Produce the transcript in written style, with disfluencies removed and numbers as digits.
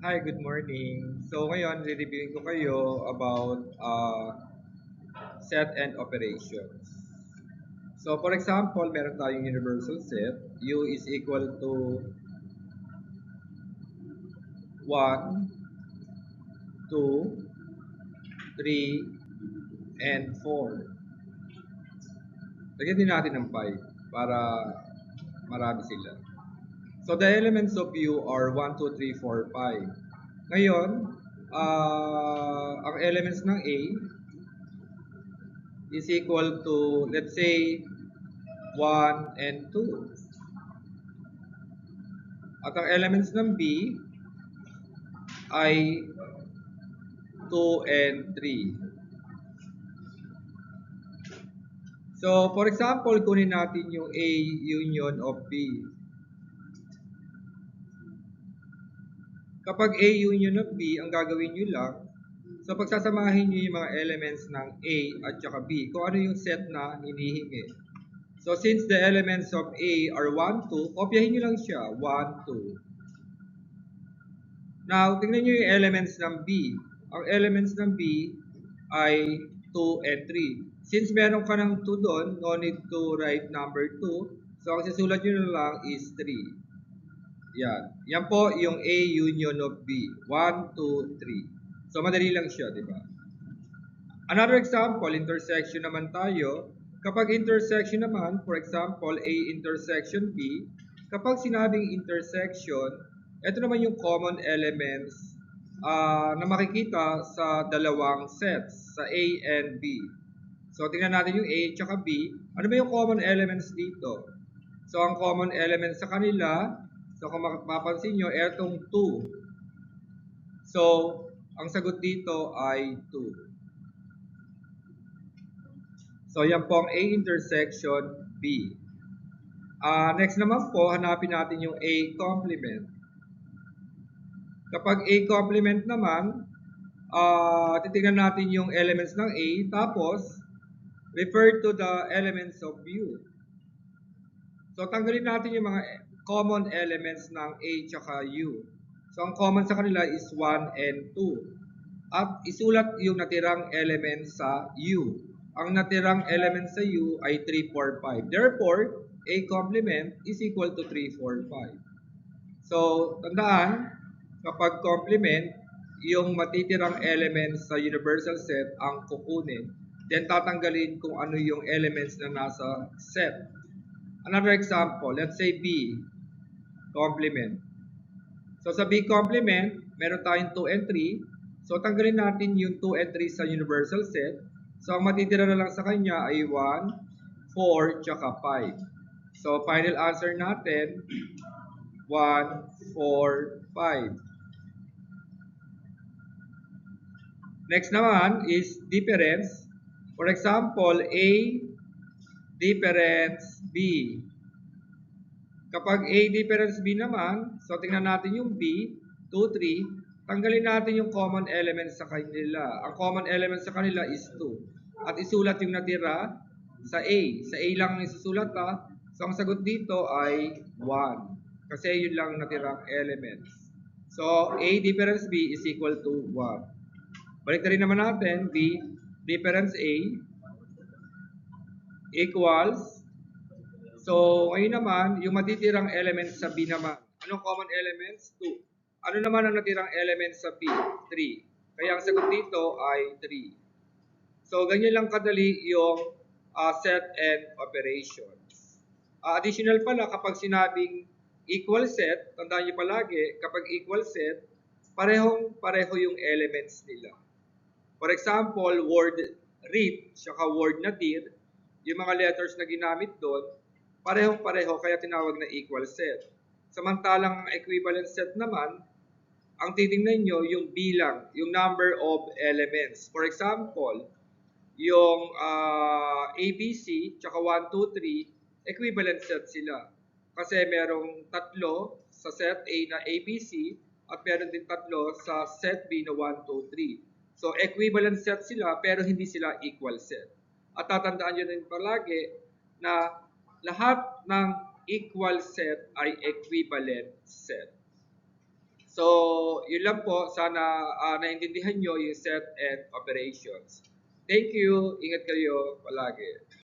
Hi, good morning. So ngayon, re-reviewin ko kayo about set and operations. So for example, meron tayong universal set. U is equal to 1, 2, 3, and 4. Lagyan din natin ng 5 para marami sila. So the elements of U are 1, 2, 3, 4, 5. Ngayon, ang elements ng A is equal to, let's say, 1 and 2. At ang elements ng B ay 2 and 3. So, for example, kunin natin yung A union of B. Kapag A union of B, ang gagawin nyo lang, so pagsasamahin nyo yung mga elements ng A at saka B, kung ano yung set na hinihingi. So, since the elements of A are 1, 2, kopyahin nyo lang siya, 1, 2. Now, tingnan nyo yung elements ng B. Ang elements ng B ay 2 and 3. Since meron ka ng 2 doon, no need to write number 2. So, ang sisulat nyo na lang is 3. Yan. Yan po yung A union of B. 1, 2, 3. So, madali lang siya, di ba? Another example, intersection naman tayo. Kapag intersection naman, for example, A intersection B, kapag sinabing intersection, ito naman yung common elements na makikita sa dalawang sets, sa A and B. So, tingnan natin yung A at saka B. Ano ba yung common elements dito? So, ang common elements sa kanila, so kung mapapansin nyo, etong 2. So, ang sagot dito ay 2. So, yan po ang A intersection B. Next naman po, hanapin natin yung A complement. Kapag A complement naman, titingnan natin yung elements ng A, tapos refer to the elements of U. So, tanggalin natin yung mga common elements ng A tsaka U. So, ang common sa kanila is 1 and 2. At isulat yung natirang elements sa U. Ang natirang elements sa U ay 3, 4, 5. Therefore, A complement is equal to 3, 4, 5. So, tandaan, kapag complement, yung matitirang elements sa universal set ang kukunin. Then, tatanggalin kung ano yung elements na nasa set. Another example, let's say B, complement. So, sa B complement, meron tayong 2 and 3. So, tanggalin natin yung 2 and 3 sa universal set. So, ang matitira na lang sa kanya ay 1, 4, tsaka 5. So, final answer natin, 1, 4, 5. Next naman is difference. For example, A difference B. Kapag A difference B naman, so tingnan natin yung B, 2, 3, tanggalin natin yung common elements sa kanila. Ang common elements sa kanila is 2. At isulat yung natira sa A. Sa A lang ang isusulat ha. So ang sagot dito ay 1. Kasi yun lang natirang elements. So A difference B is equal to 1. Balik na rin naman natin, B difference A equals, so ngayon naman, yung matitirang elements sa B naman. Anong common elements? 2. Ano naman ang natirang elements sa B? 3. Kaya ang sagot dito ay 3. So ganyan lang kadali yung set and operations. Additional pala, kapag sinabing equal set, tandaan nyo palagi, kapag equal set, parehong-pareho yung elements nila. For example, word read, saka word nadir, yung mga letters na ginamit doon, parehong-pareho kaya tinawag na equal set. Samantalang equivalent set naman, ang titingnan nyo yung bilang, yung number of elements. For example, yung ABC, tsaka 1, 2, 3, equivalent set sila. Kasi merong tatlo sa set A na ABC at meron din tatlo sa set B na 1, 2, 3. So, equivalent set sila pero hindi sila equal set. At tatandaan nyo din palagi na lahat ng equal set ay equivalent set. So, yun lang po. Sana naintindihan nyo yung set and operations. Thank you. Ingat kayo palagi.